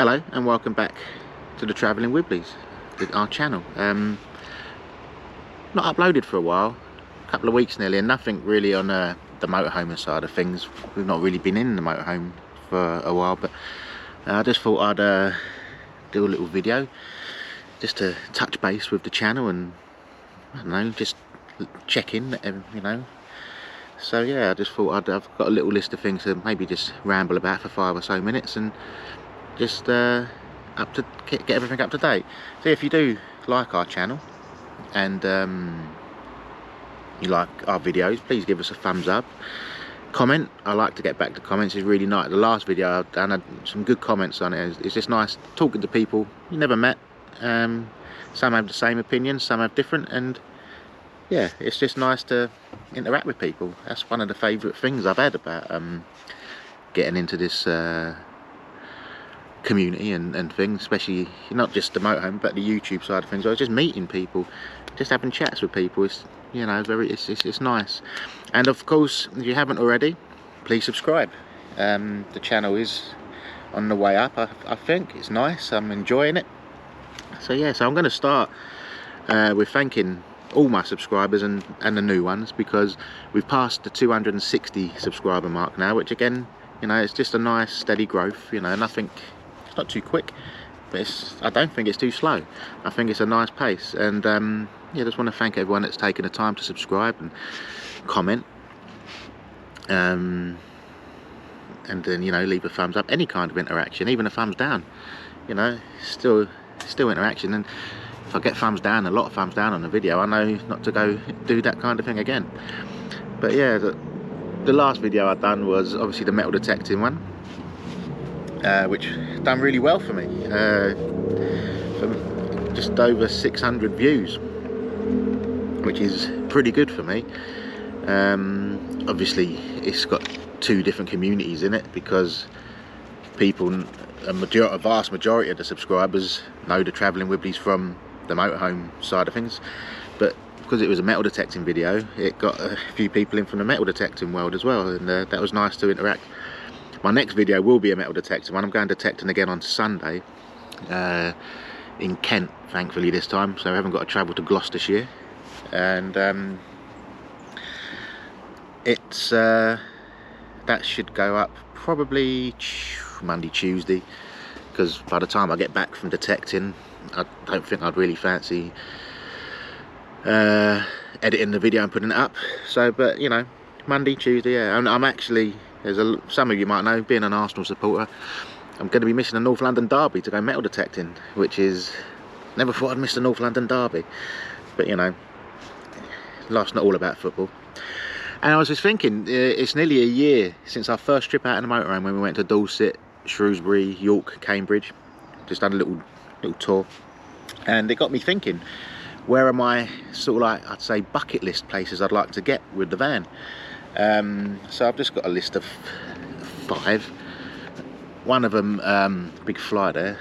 Hello and welcome back to the Travelling Wibblies, our channel. Not uploaded for a while, a couple of weeks nearly, and nothing really on the motorhome side of things. We've not really been in the motorhome for a while, but I just thought I'd do a little video just to touch base with the channel and, I don't know, just check in, you know. So yeah, I just thought I've got a little list of things to maybe just ramble about for 5 or so minutes and just get everything up to date. So if you do like our channel and you like our videos, please give us a thumbs up. Comment. I like to get back to comments. It's really nice. The last video I've done had some good comments on it. It's just nice talking to people you never met. Some have the same opinions, some have different, and yeah, it's just nice to interact with people. That's one of the favourite things I've had about getting into this community and things, especially not just the motorhome but the YouTube side of things. I was just meeting people, just having chats with people. It's, you know, it's nice. And of course, if you haven't already, please subscribe. The channel is on the way up. I think it's nice. I'm enjoying it. So yeah, so I'm going to start with thanking all my subscribers and the new ones, because we've passed the 260 subscriber mark now, which again, you know, it's just a nice steady growth. You know, nothing, it's not too quick, but I don't think it's too slow. I think it's a nice pace. And yeah, just want to thank everyone that's taken the time to subscribe and comment, and then, you know, leave a thumbs up, any kind of interaction, even a thumbs down, you know, still interaction. And if I get thumbs down, a lot of thumbs down on a video, I know not to go do that kind of thing again. But yeah, the last video I done was obviously the metal detecting one, which done really well for me, for just over 600 views, which is pretty good for me. Obviously it's got 2 different communities in it, because people, a vast majority of the subscribers know the Travelling Wibblies from the motorhome side of things, but because it was a metal detecting video, it got a few people in from the metal detecting world as well, and that was nice to interact. My next video will be a metal detecting one. I'm going detecting again on Sunday in Kent, thankfully this time, so I haven't got to travel to Gloucestershire. And it's that should go up probably Monday, Tuesday, because by the time I get back from detecting, I don't think I'd really fancy editing the video and putting it up. So, but you know, Monday, Tuesday, yeah. I'm actually, some of you might know, being an Arsenal supporter, I'm going to be missing a North London derby to go metal detecting, which is, never thought I'd miss the North London derby, but you know, life's not all about football. And I was just thinking, it's nearly a year since our first trip out in the motorhome, when we went to Dorset, Shrewsbury, York, Cambridge. Just had a little tour, and it got me thinking, where are my sort of, like, I'd say, bucket list places I'd like to get with the van. So I've just got a list of 5. One of them, big fly there,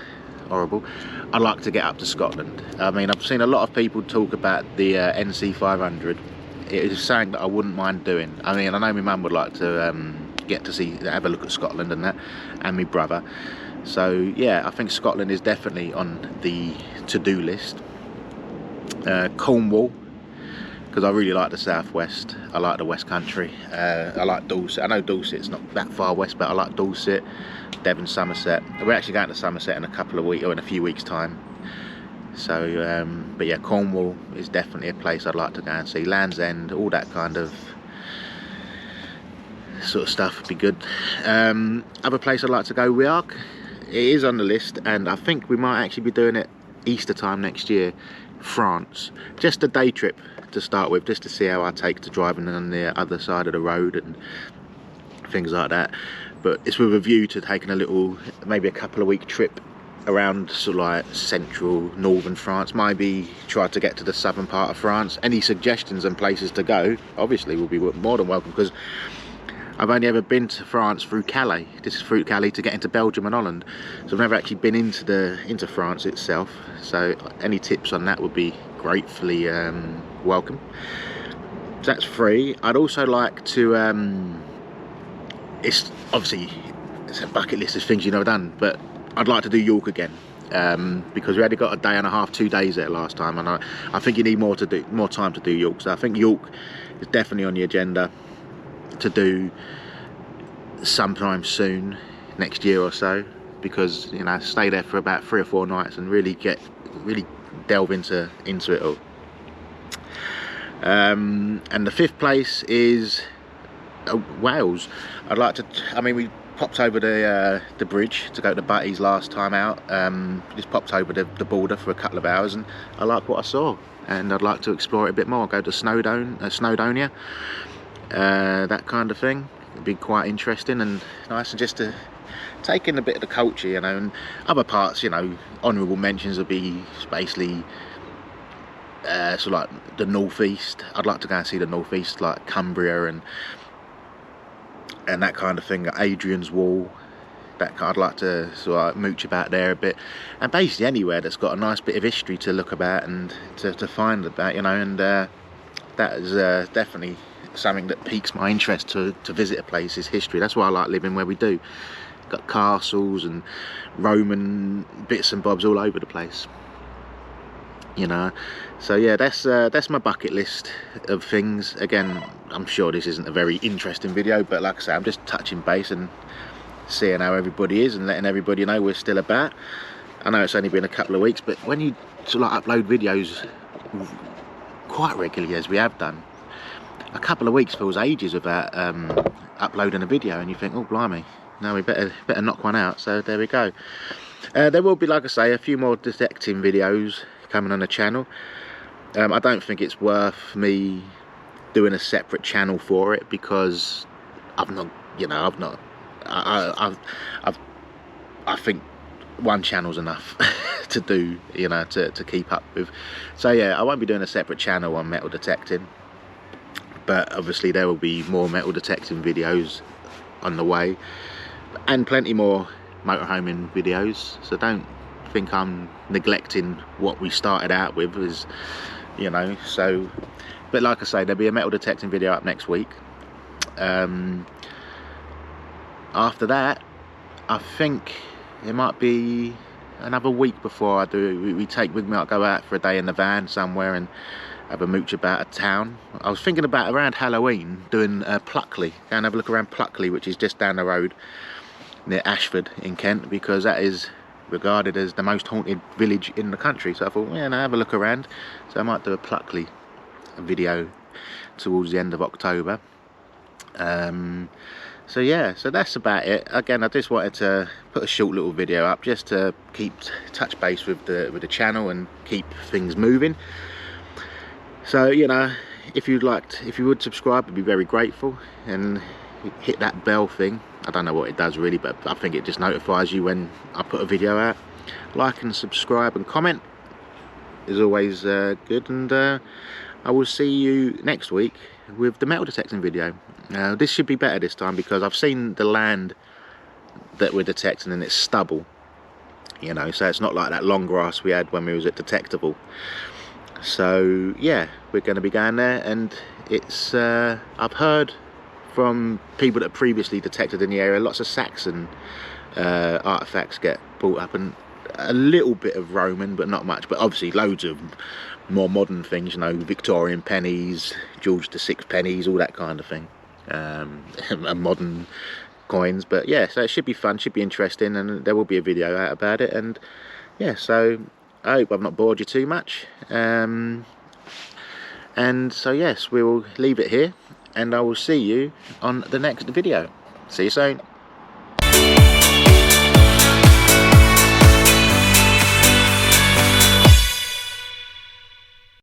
horrible. I'd like to get up to Scotland. I mean, I've seen a lot of people talk about the NC 500. It is something that I wouldn't mind doing. I mean, I know my mum would like to get to have a look at Scotland and that, and my brother. So yeah, I think Scotland is definitely on the to-do list. Cornwall, because I really like the southwest. I like the West Country. I like Dorset. I know Dorset's not that far west, but I like Dorset, Devon, Somerset. We're actually going to Somerset in a few weeks time. So, but yeah, Cornwall is definitely a place I'd like to go and see. Land's End, all that kind of sort of stuff would be good. Other place I'd like to go, Riarc. It is on the list, and I think we might actually be doing it Easter time next year. France, just a day trip to start with, just to see how I take to driving on the other side of the road and things like that. But it's with a view to taking a little, maybe a couple of week trip around sort of like central, northern France, maybe try to get to the southern part of France. Any suggestions and places to go, obviously, will be more than welcome, because I've only ever been to France through Calais. This is through Calais to get into Belgium and Holland, so I've never actually been into France itself. So any tips on that would be gratefully welcome. So that's 3. I'd also like to, it's obviously, it's a bucket list of things you've never done, but I'd like to do York again, because we only got a day and a half, 2 days there last time, and I think you need more time to do York. So I think York is definitely on the agenda to do sometime soon, next year or so, because, you know, stay there for about 3 or 4 nights and really delve into it all. And the 5th place is Wales. I'd like to, I mean, we popped over the bridge to go to Butties last time out. Just popped over the border for a couple of hours, and I like what I saw, and I'd like to explore it a bit more. Go to Snowdonia, that kind of thing. It'd be quite interesting and nice, and just to take in a bit of the culture, you know. And other parts, you know, honourable mentions would be basically so like the northeast. I'd like to go and see the northeast, like Cumbria and that kind of thing. Adrian's Wall, I'd like to sort of mooch about there a bit, and basically anywhere that's got a nice bit of history to look about and to find about, you know. And that is definitely something that piques my interest to visit a place, is history. That's why I like living where we do. Got castles and Roman bits and bobs all over the place, you know. So yeah, that's my bucket list of things. Again, I'm sure this isn't a very interesting video, but like I say, I'm just touching base and seeing how everybody is and letting everybody know we're still about. I know it's only been a couple of weeks, but when you sort of like upload videos quite regularly, as we have done, a couple of weeks feels ages without uploading a video, and you think, oh blimey, no, we better knock one out. So there we go. There will be, like I say, a few more detecting videos coming on the channel. I don't think it's worth me doing a separate channel for it, because I think one channel's enough to do, you know, to keep up with. So yeah, I won't be doing a separate channel on metal detecting, but obviously there will be more metal detecting videos on the way, and plenty more motorhoming videos. So don't think I'm neglecting what we started out with, as you know. So, but like I say, there'll be a metal detecting video up next week. After that, I think it might be another week before I do. We might go out for a day in the van somewhere and have a mooch about a town. I was thinking about around Halloween doing Pluckley. Go and have a look around Pluckley, which is just down the road near Ashford in Kent, because that is regarded as the most haunted village in the country. So I thought, yeah, no, have a look around. So I might do a Pluckley video towards the end of October. So yeah, so that's about it. Again, I just wanted to put a short little video up just to keep touch base with the channel and keep things moving. So, you know, if you would subscribe, I'd be very grateful, and hit that bell thing. I don't know what it does really, but I think it just notifies you when I put a video out. Like and subscribe and comment is always good, and I will see you next week with the metal detecting video. This should be better this time, because I've seen the land that we're detecting and it's stubble, you know, so it's not like that long grass we had when we was at Detectable. So yeah, we're going to be going there, and it's I've heard from people that previously detected in the area, lots of Saxon artifacts get brought up, and a little bit of Roman, but not much. But obviously loads of more modern things, you know, Victorian pennies, George VI pennies, all that kind of thing, and modern coins. But yeah, so it should be fun, should be interesting, and there will be a video out about it. And yeah, so I hope I've not bored you too much. And so yes, we will leave it here, and I will see you on the next video. See you soon.